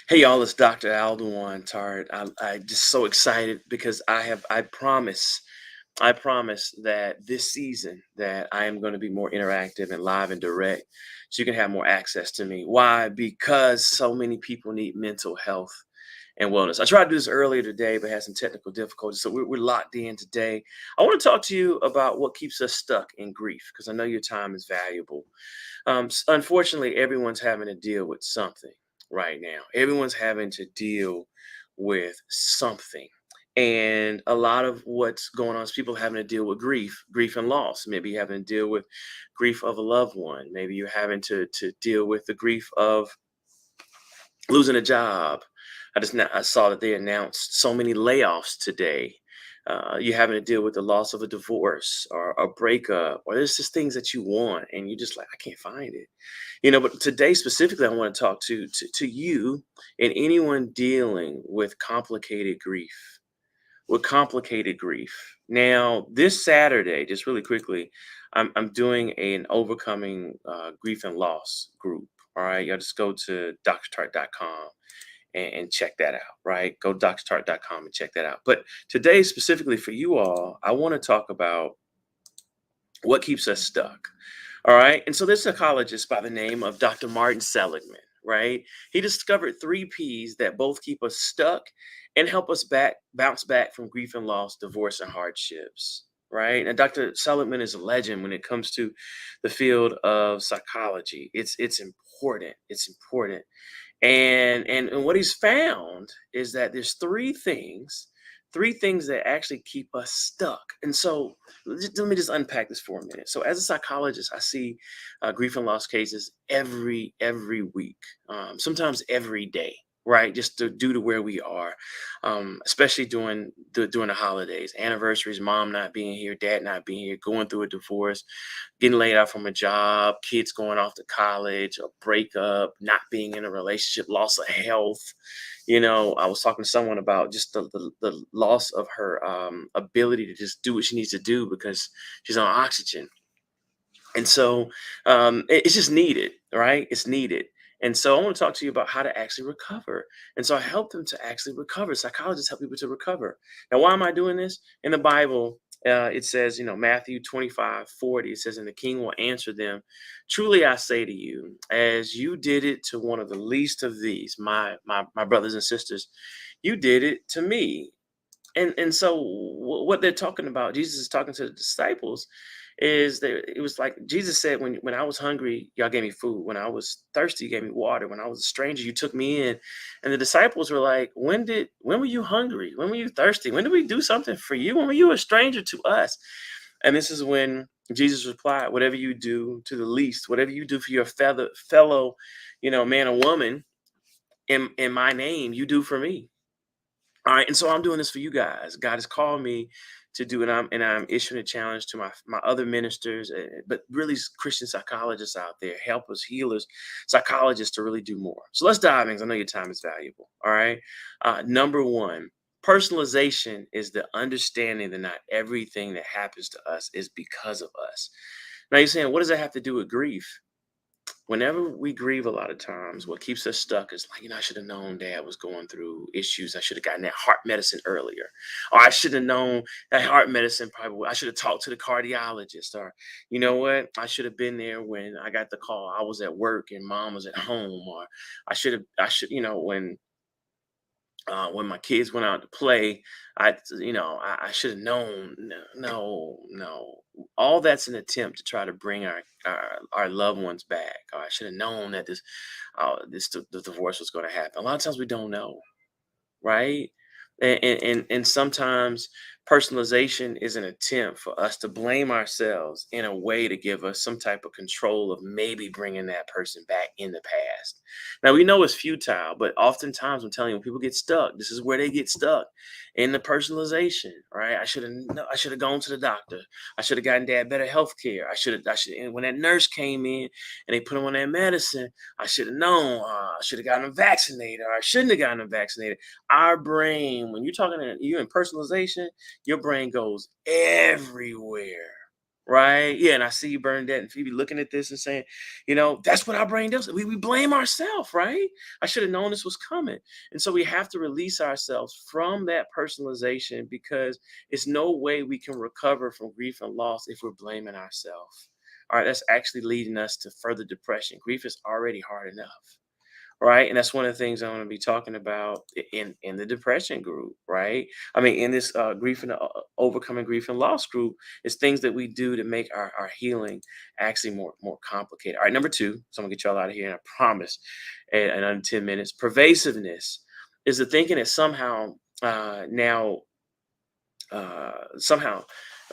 Hey y'all, it's Dr. Aldewan Tart. I just so excited because I promise that this season that I am going to be more interactive and live and direct so you can have more access to me. Why? Because so many people need mental health and wellness. I tried to do this earlier today, but had some technical difficulties. So we're locked in today. I want to talk to you about what keeps us stuck in grief because I know your time is valuable. Unfortunately, everyone's having to deal with something right now. Everyone's having to deal with something. And a lot of what's going on is people having to deal with grief and loss. Maybe you're having to deal with grief of a loved one. Maybe you're having to deal with the grief of losing a job. I saw that they announced so many layoffs today. You're having to deal with the loss of a divorce or a breakup, or there's just things that you want, and you're just like, I can't find it. But today specifically, I want to talk to you and anyone dealing with complicated grief. With complicated grief. Now, this Saturday, just really quickly, I'm doing an overcoming grief and loss group. All right, y'all just go to drtart.com and check that out, right? Go to drtart.com and check that out. But today, specifically for you all, I want to talk about what keeps us stuck. All right. And so this psychologist by the name of Dr. Martin Seligman, right? He discovered three P's that both keep us stuck and help us bounce back from grief and loss, divorce, and hardships. Right. And Dr. Seligman is a legend when it comes to the field of psychology. It's important. It's important. And what he's found is that there's three things that actually keep us stuck. And so let me just unpack this for a minute. So as a psychologist, I see grief and loss cases every week, sometimes every day, right? Just due to where we are, especially during the holidays, anniversaries, mom not being here, dad not being here, going through a divorce, getting laid off from a job, kids going off to college, a breakup, not being in a relationship, loss of health. I was talking to someone about just the loss of her ability to just do what she needs to do because she's on oxygen. And so it's just needed, right? It's needed. And so I want to talk to you about how to actually recover. And so I help them to actually recover. Psychologists help people to recover. Now, why am I doing this? In the Bible, it says, Matthew 25:40, it says, and the king will answer them, truly I say to you, as you did it to one of the least of these, my brothers and sisters, you did it to me. And so what they're talking about, Jesus is talking to the disciples, is that it was like Jesus said, when I was hungry, y'all gave me food. When I was thirsty, you gave me water. When I was a stranger, you took me in. And the disciples were like, when were you hungry? When were you thirsty? When did we do something for you? When were you a stranger to us? And this is when Jesus replied, whatever you do to the least, whatever you do for your fellow, man or woman in my name, you do for me. All right, and so I'm doing this for you guys. God has called me to do it, and I'm issuing a challenge to my other ministers, but really Christian psychologists out there, helpers, healers, psychologists to really do more. So let's dive in, 'cause I know your time is valuable. All right, number one, personalization is the understanding that not everything that happens to us is because of us. Now you're saying, what does that have to do with grief? Whenever we grieve a lot of times, what keeps us stuck is like, I should have known dad was going through issues. I should have gotten that heart medicine earlier. Or I should have known that heart medicine probably, I should have talked to the cardiologist. Or, you know what? I should have been there when I got the call. I was at work and mom was at home. Or when my kids went out to play, I should have known. No, no, no. All that's an attempt to try to bring our loved ones back. Or I should have known that the divorce was going to happen. A lot of times we don't know, right? And sometimes personalization is an attempt for us to blame ourselves in a way to give us some type of control of maybe bringing that person back in the past. Now we know it's futile, but oftentimes I'm telling you, when people get stuck, this is where they get stuck in the personalization. Right? I should have gone to the doctor. I should have gotten dad better health care. I should. And when that nurse came in and they put him on that medicine, I should have known. I should have gotten him vaccinated, or I shouldn't have gotten him vaccinated. Our brain, when you're talking to you in personalization, your brain goes everywhere, Right? Yeah, and I see you, Bernadette and Phoebe, looking at this and saying, that's what our brain does. We blame ourselves, right? I should have known this was coming. And so we have to release ourselves from that personalization, because it's no way we can recover from grief and loss if we're blaming ourselves. All right, that's actually leading us to further depression. Grief is already hard enough. Right, and that's one of the things I want to be talking about in the depression group, right? I mean, in this grief and overcoming grief and loss group, is things that we do to make our healing actually more complicated. All right, number two, so I'm gonna get y'all out of here, and I promise, in under 10 minutes. Pervasiveness is the thinking that somehow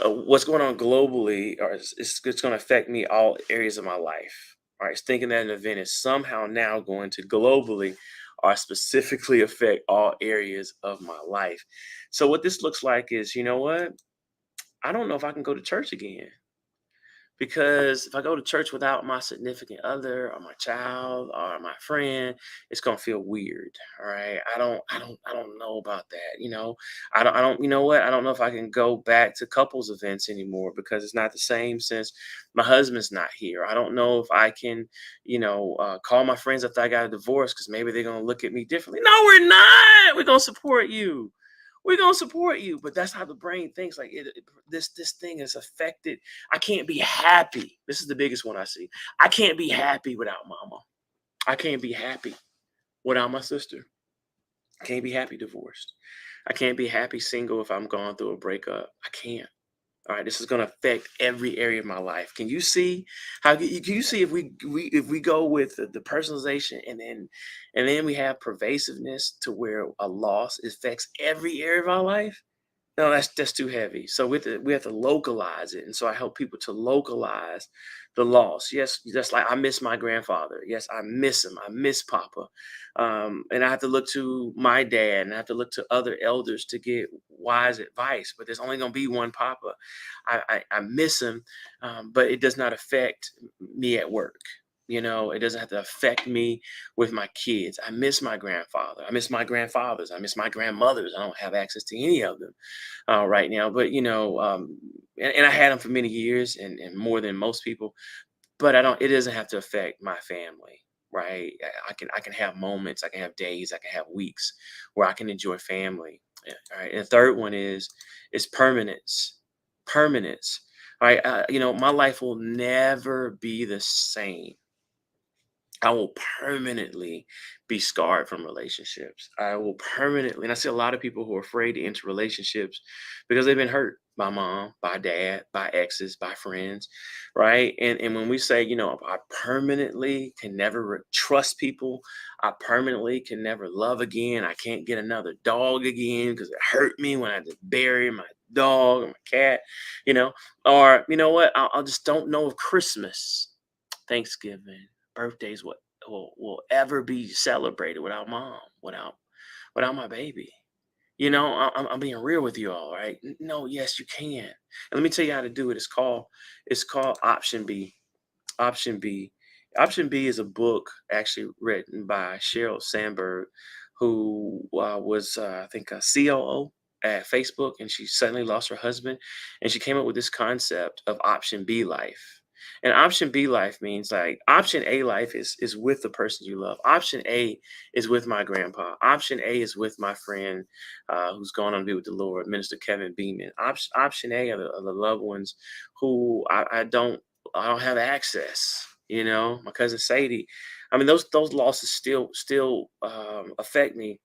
what's going on globally, or it's going to affect me all areas of my life. All right, it's thinking that an event is somehow now going to globally or specifically affect all areas of my life. So what this looks like is, you know what? I don't know if I can go to church again, because if I go to church without my significant other or my child or my friend, it's gonna feel weird. All right. I don't know about that. I don't, you know what? I don't know if I can go back to couples events anymore, because it's not the same since my husband's not here. I don't know if I can, call my friends after I got a divorce, because maybe they're gonna look at me differently. No, we're not. We're gonna support you. We're gonna support you. But that's how the brain thinks. Like this thing is affected. I can't be happy. This is the biggest one I see. I can't be happy without mama. I can't be happy without my sister. I can't be happy divorced. I can't be happy single if I'm going through a breakup. I can't. All right, this is going to affect every area of my life. Can you see can you see if we go with the personalization, and then we have pervasiveness to where a loss affects every area of our life? No, that's too heavy. So we have to localize it, and so I help people to localize the loss. Yes, just like I miss my grandfather. Yes, I miss him. I miss Papa, and I have to look to my dad, and I have to look to other elders to get wise advice. But there's only going to be one Papa. I miss him, but it does not affect me at work. It doesn't have to affect me with my kids. I miss my grandfather. I miss my grandfathers. I miss my grandmothers. I don't have access to any of them right now. But and I had them for many years, and more than most people. But I don't. It doesn't have to affect my family, right? I can have moments. I can have days. I can have weeks where I can enjoy family. Yeah, all right. And the third one is permanence. Permanence. All right. My life will never be the same. I will permanently be scarred from relationships. I will permanently, and I see a lot of people who are afraid to enter relationships because they've been hurt by mom, by dad, by exes, by friends, right? And when we say, I permanently can never trust people, I permanently can never love again. I can't get another dog again because it hurt me when I had to bury my dog or my cat, you know, or you know what? I'll just don't know if Christmas, Thanksgiving, birthdays will ever be celebrated without mom, without my baby. I'm being real with you all, right? No, yes, you can. And let me tell you how to do it. It's called Option B. Option B. Option B is a book actually written by Sheryl Sandberg, who was, I think, a COO at Facebook, and she suddenly lost her husband, and she came up with this concept of Option B life. And Option B life means like Option A life is with the person you love. Option A is with my grandpa. Option A is with my friend who's gone on to be with the Lord, Minister Kevin Beeman. Option A are the loved ones who I don't have access. My cousin Sadie. I mean, those losses still affect me,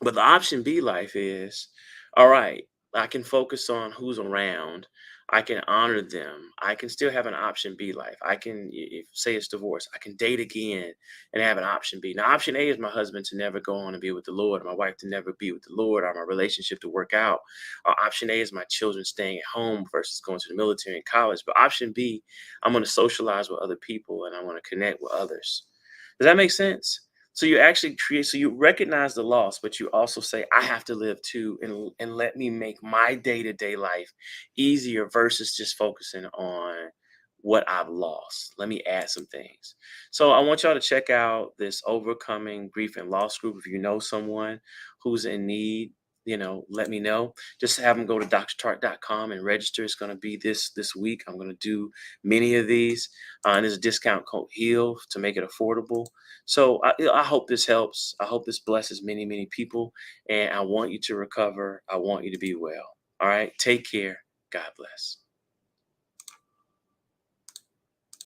but the option B life is, all right, I can focus on who's around. I can honor them. I can still have an option B life. I can, if say it's divorce, I can date again and have an option B. Now, option A is my husband to never go on and be with the Lord, or my wife to never be with the Lord, or my relationship to work out. Or option A is my children staying at home versus going to the military and college. But option B, I'm going to socialize with other people and I want to connect with others. Does that make sense? So you actually create, so you recognize the loss, but you also say, I have to live too, and let me make my day-to-day life easier versus just focusing on what I've lost. Let me add some things. So I want y'all to check out this overcoming grief and loss group if you know someone who's in need. let me know. Just have them go to drchart.com and register. It's going to be this week. I'm going to do many of these, and there's a discount code HEAL to make it affordable. So I hope this helps. I hope this blesses many people. And I want you to recover. I want you to be well. All right. Take care. God bless.